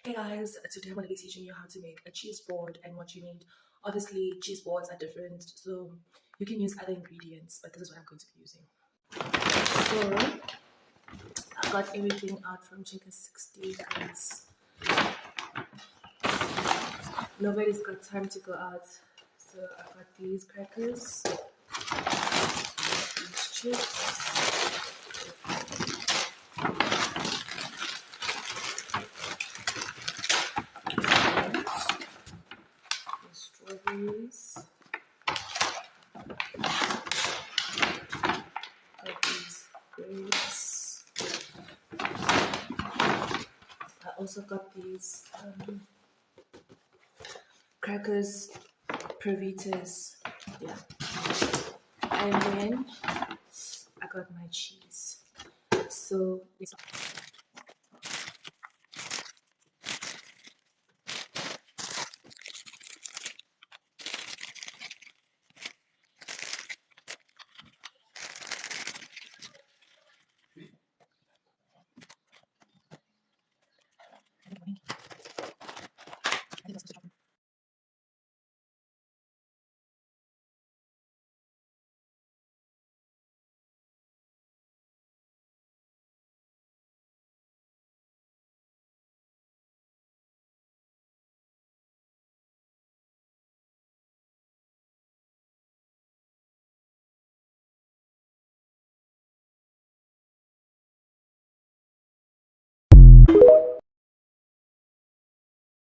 Hey guys, today I'm going to be teaching you how to make a cheese board and what you need. Obviously, cheese boards are different, so you can use other ingredients, but this is what I'm going to be using. So, I got everything out from Checker 60 guys. Nobody's got time to go out, so I got these crackers, these chips, strawberries, got these grapes. I also got these crackers, Provitas, yeah. And then I got my cheese. So